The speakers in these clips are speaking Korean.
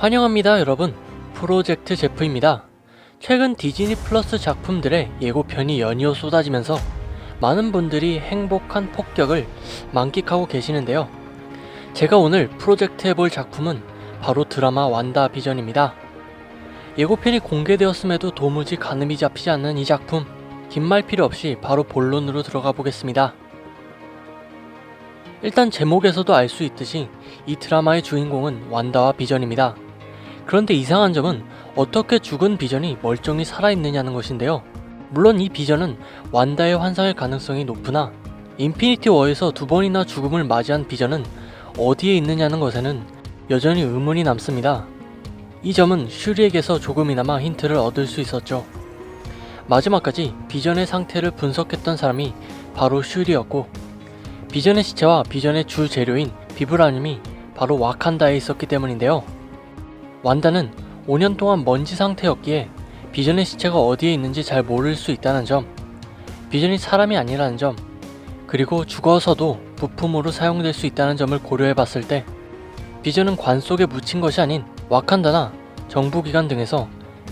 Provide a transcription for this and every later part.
환영합니다 여러분, 프로젝트 제프입니다. 최근 디즈니 플러스 작품들의 예고편이 연이어 쏟아지면서 많은 분들이 행복한 폭격을 만끽하고 계시는데요. 제가 오늘 프로젝트해볼 작품은 바로 드라마 완다비전입니다. 예고편이 공개되었음에도 도무지 가늠이 잡히지 않는 이 작품, 긴 말 필요 없이 바로 본론으로 들어가 보겠습니다. 일단 제목에서도 알 수 있듯이 이 드라마의 주인공은 완다와 비전입니다. 그런데 이상한 점은 어떻게 죽은 비전이 멀쩡히 살아있느냐는 것인데요. 물론 이 비전은 완다의 환상일 가능성이 높으나 인피니티 워에서 2번이나 죽음을 맞이한 비전은 어디에 있느냐는 것에는 여전히 의문이 남습니다. 이 점은 슈리에게서 조금이나마 힌트를 얻을 수 있었죠. 마지막까지 비전의 상태를 분석했던 사람이 바로 슈리였고, 비전의 시체와 비전의 주 재료인 비브라늄이 바로 와칸다에 있었기 때문인데요. 완다는 5년 동안 먼지 상태였기에 비전의 시체가 어디에 있는지 잘 모를 수 있다는 점, 비전이 사람이 아니라는 점, 그리고 죽어서도 부품으로 사용될 수 있다는 점을 고려해봤을 때 비전은 관 속에 묻힌 것이 아닌 와칸다나 정부기관 등에서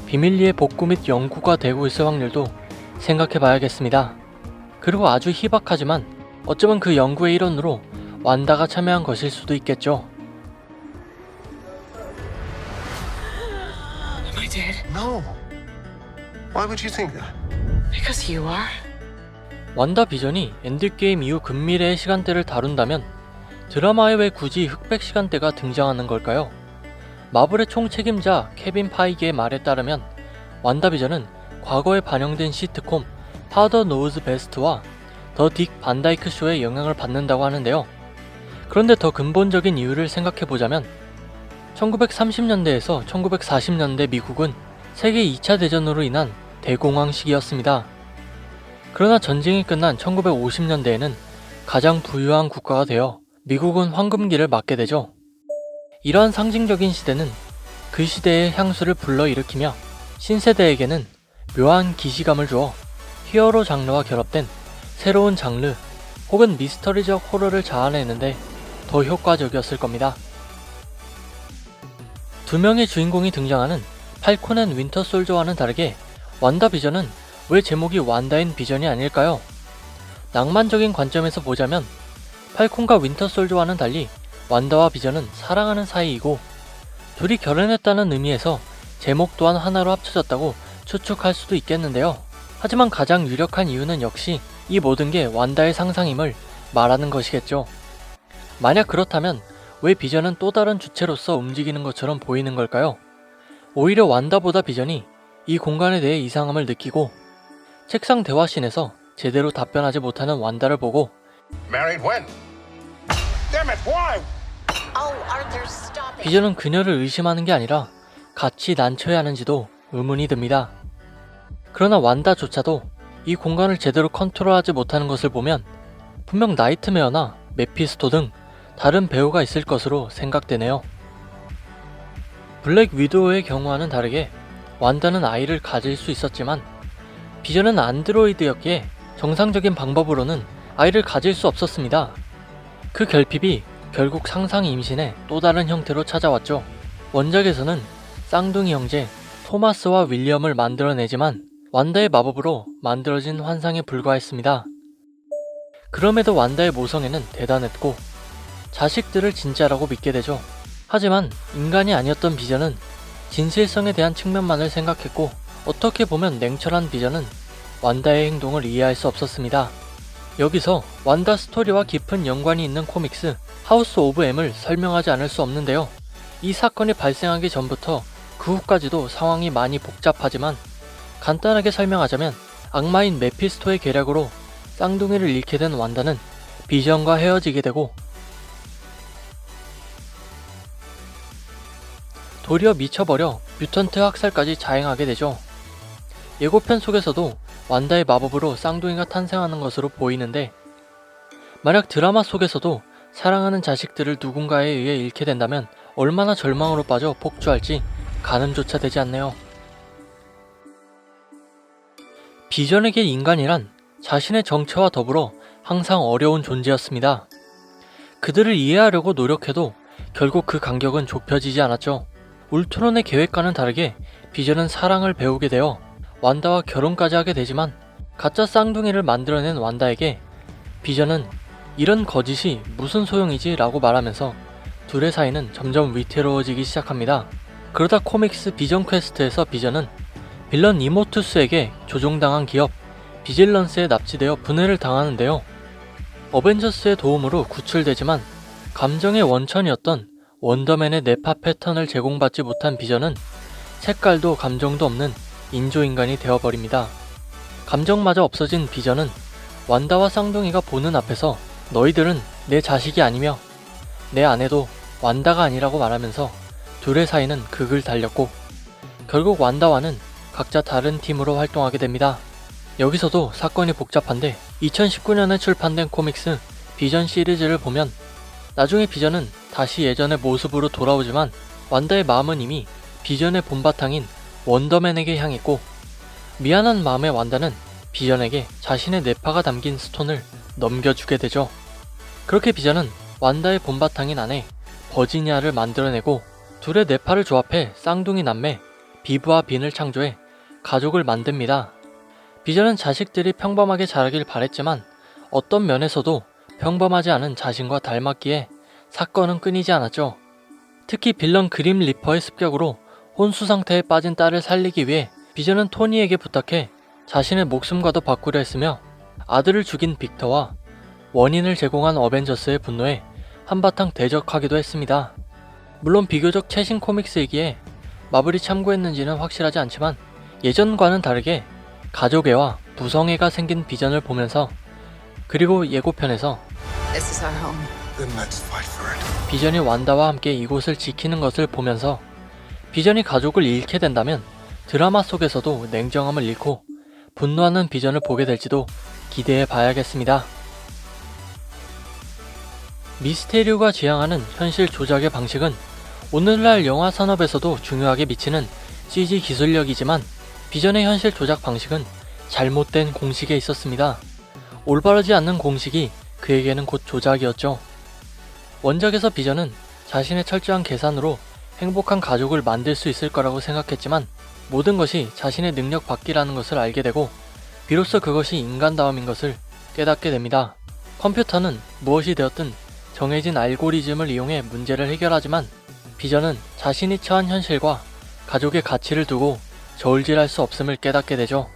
비밀리에 복구 및 연구가 되고 있을 확률도 생각해봐야겠습니다. 그리고 아주 희박하지만 어쩌면 그 연구의 일원으로 완다가 참여한 것일 수도 있겠죠. Am I dead? No. Why would you think that? Because you are? 완다 비전이 엔드게임 이후 근미래의 시간대를 다룬다면 드라마에 왜 굳이 흑백 시간대가 등장하는 걸까요? 마블의 총책임자 케빈 파이기의 말에 따르면 완다 비전은 과거에 반영된 시트콤 파더 노우즈 베스트와 더 딕 반다이크 쇼의 영향을 받는다고 하는데요. 그런데 더 근본적인 이유를 생각해보자면 1930년대에서 1940년대 미국은 세계 2차 대전으로 인한 대공황 시기였습니다. 그러나 전쟁이 끝난 1950년대에는 가장 부유한 국가가 되어 미국은 황금기를 맞게 되죠. 이러한 상징적인 시대는 그 시대의 향수를 불러일으키며 신세대에게는 묘한 기시감을 주어 히어로 장르와 결합된 새로운 장르 혹은 미스터리적 호러를 자아내는데 더 효과적이었을 겁니다. 두 명의 주인공이 등장하는 팔콘 앤 윈터 솔저와는 다르게 완다 비전은 왜 제목이 완다인 비전이 아닐까요? 낭만적인 관점에서 보자면 팔콘과 윈터 솔저와는 달리 완다와 비전은 사랑하는 사이이고 둘이 결혼했다는 의미에서 제목 또한 하나로 합쳐졌다고 추측할 수도 있겠는데요. 하지만 가장 유력한 이유는 역시 이 모든 게 완다의 상상임을 말하는 것이겠죠. 만약 그렇다면 왜 비전은 또 다른 주체로서 움직이는 것처럼 보이는 걸까요? 오히려 완다보다 비전이 이 공간에 대해 이상함을 느끼고 책상 대화씬에서 제대로 답변하지 못하는 완다를 보고 Married when? Damn it, why? Oh, Arthur, stop it. 비전은 그녀를 의심하는 게 아니라 같이 난처해 하는지도 의문이 듭니다. 그러나 완다조차도 이 공간을 제대로 컨트롤하지 못하는 것을 보면 분명 나이트메어나 메피스토 등 다른 배우가 있을 것으로 생각되네요. 블랙 위도우의 경우와는 다르게 완다는 아이를 가질 수 있었지만 비전은 안드로이드였기에 정상적인 방법으로는 아이를 가질 수 없었습니다. 그 결핍이 결국 상상 임신의 또 다른 형태로 찾아왔죠. 원작에서는 쌍둥이 형제 토마스와 윌리엄을 만들어내지만 완다의 마법으로 만들어진 환상에 불과했습니다. 그럼에도 완다의 모성애는 대단했고 자식들을 진짜라고 믿게 되죠. 하지만 인간이 아니었던 비전은 진실성에 대한 측면만을 생각했고 어떻게 보면 냉철한 비전은 완다의 행동을 이해할 수 없었습니다. 여기서 완다 스토리와 깊은 연관이 있는 코믹스 하우스 오브 M을 설명하지 않을 수 없는데요. 이 사건이 발생하기 전부터 그 후까지도 상황이 많이 복잡하지만 간단하게 설명하자면 악마인 메피스토의 계략으로 쌍둥이를 잃게 된 완다는 비전과 헤어지게 되고 도리어 미쳐버려 뮤턴트 학살까지 자행하게 되죠. 예고편 속에서도 완다의 마법으로 쌍둥이가 탄생하는 것으로 보이는데 만약 드라마 속에서도 사랑하는 자식들을 누군가에 의해 잃게 된다면 얼마나 절망으로 빠져 폭주할지 가늠조차 되지 않네요. 비전에게 인간이란 자신의 정체와 더불어 항상 어려운 존재였습니다. 그들을 이해하려고 노력해도 결국 그 간격은 좁혀지지 않았죠. 울트론의 계획과는 다르게 비전은 사랑을 배우게 되어 완다와 결혼까지 하게 되지만 가짜 쌍둥이를 만들어낸 완다에게 비전은 이런 거짓이 무슨 소용이지 라고 말하면서 둘의 사이는 점점 위태로워지기 시작합니다. 그러다 코믹스 비전 퀘스트에서 비전은 빌런 이모투스에게 조종당한 기업 비질런스에 납치되어 분해를 당하는데요. 어벤져스의 도움으로 구출되지만 감정의 원천이었던 원더맨의 뇌파 패턴을 제공받지 못한 비전은 색깔도 감정도 없는 인조인간이 되어버립니다. 감정마저 없어진 비전은 완다와 쌍둥이가 보는 앞에서 너희들은 내 자식이 아니며 내 아내도 완다가 아니라고 말하면서 둘의 사이는 극을 달렸고 결국 완다와는 각자 다른 팀으로 활동하게 됩니다. 여기서도 사건이 복잡한데 2019년에 출판된 코믹스 비전 시리즈를 보면 나중에 비전은 다시 예전의 모습으로 돌아오지만 완다의 마음은 이미 비전의 본바탕인 원더맨에게 향했고 미안한 마음의 완다는 비전에게 자신의 뇌파가 담긴 스톤을 넘겨주게 되죠. 그렇게 비전은 완다의 본바탕인 아내 버지니아를 만들어내고 둘의 뇌파를 조합해 쌍둥이 남매 비브와 빈을 창조해 가족을 만듭니다. 비전은 자식들이 평범하게 자라길 바랬지만 어떤 면에서도 평범하지 않은 자신과 닮았기에 사건은 끊이지 않았죠. 특히 빌런 그림 리퍼의 습격으로 혼수 상태에 빠진 딸을 살리기 위해 비전은 토니에게 부탁해 자신의 목숨과도 바꾸려 했으며 아들을 죽인 빅터와 원인을 제공한 어벤져스의 분노에 한바탕 대적하기도 했습니다. 물론 비교적 최신 코믹스이기에 마블이 참고했는지는 확실하지 않지만 예전과는 다르게 가족애와 부성애가 생긴 비전을 보면서 그리고 예고편에서 This is our home. Then let's fight for it. 비전이 완다와 함께 이곳을 지키는 것을 보면서 비전이 가족을 잃게 된다면 드라마 속에서도 냉정함을 잃고 분노하는 비전을 보게 될지도 기대해 봐야겠습니다. 미스테리오가 지향하는 현실 조작의 방식은 오늘날 영화 산업에서도 중요하게 미치는 CG 기술력이지만 비전의 현실 조작 방식은 잘못된 공식에 있었습니다. 올바르지 않는 공식이 그에게는 곧 조작이었죠. 원작에서 비전은 자신의 철저한 계산으로 행복한 가족을 만들 수 있을 거라고 생각했지만 모든 것이 자신의 능력 밖이라는 것을 알게 되고 비로소 그것이 인간다움인 것을 깨닫게 됩니다. 컴퓨터는 무엇이 되었든 정해진 알고리즘을 이용해 문제를 해결하지만 비전은 자신이 처한 현실과 가족의 가치를 두고 저울질할 수 없음을 깨닫게 되죠.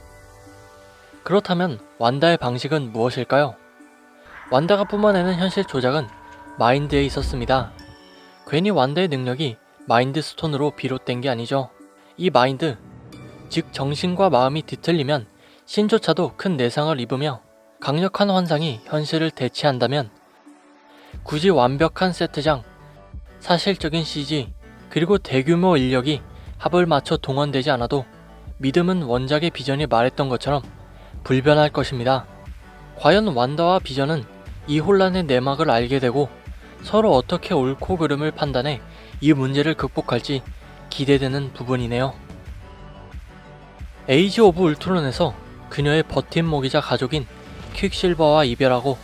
그렇다면 완다의 방식은 무엇일까요? 완다가 뿜어내는 현실 조작은 마인드에 있었습니다. 괜히 완다의 능력이 마인드 스톤으로 비롯된 게 아니죠. 이 마인드, 즉 정신과 마음이 뒤틀리면 신조차도 큰 내상을 입으며 강력한 환상이 현실을 대체한다면 굳이 완벽한 세트장, 사실적인 CG, 그리고 대규모 인력이 합을 맞춰 동원되지 않아도 믿음은 원작의 비전이 말했던 것처럼 불변할 것입니다. 과연 완다와 비전은 이 혼란의 내막을 알게 되고 서로 어떻게 옳고 그름을 판단해 이 문제를 극복할지 기대되는 부분이네요. 에이지 오브 울트론에서 그녀의 버팀목이자 가족인 퀵실버와 이별하고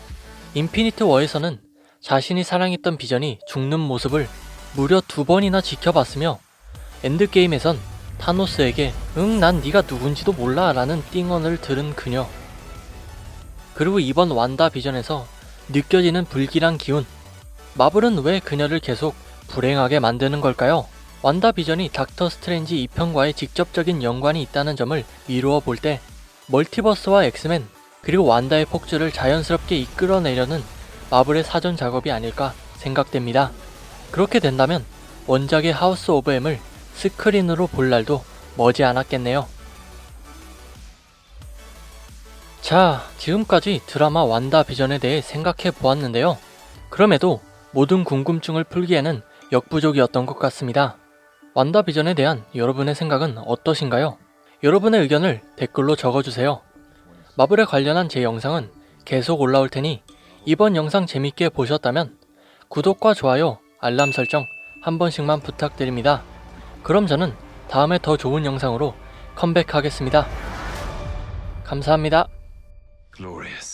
인피니트 워에서는 자신이 사랑했던 비전이 죽는 모습을 무려 2번이나 지켜봤으며 엔드게임에선 타노스에게 응 난 네가 누군지도 몰라 라는 띵언을 들은 그녀, 그리고 이번 완다 비전에서 느껴지는 불길한 기운, 마블은 왜 그녀를 계속 불행하게 만드는 걸까요? 완다 비전이 닥터 스트레인지 2편과의 직접적인 연관이 있다는 점을 미루어 볼 때 멀티버스와 엑스맨 그리고 완다의 폭주를 자연스럽게 이끌어내려는 마블의 사전 작업이 아닐까 생각됩니다. 그렇게 된다면 원작의 하우스 오브 M을 스크린으로 볼 날도 머지않았겠네요. 자, 지금까지 드라마 완다 비전에 대해 생각해 보았는데요. 그럼에도 모든 궁금증을 풀기에는 역부족이었던 것 같습니다. 완다 비전에 대한 여러분의 생각은 어떠신가요? 여러분의 의견을 댓글로 적어주세요. 마블에 관련한 제 영상은 계속 올라올 테니 이번 영상 재밌게 보셨다면 구독과 좋아요, 알람 설정 한 번씩만 부탁드립니다. 그럼 저는 다음에 더 좋은 영상으로 컴백하겠습니다. 감사합니다. Glorious.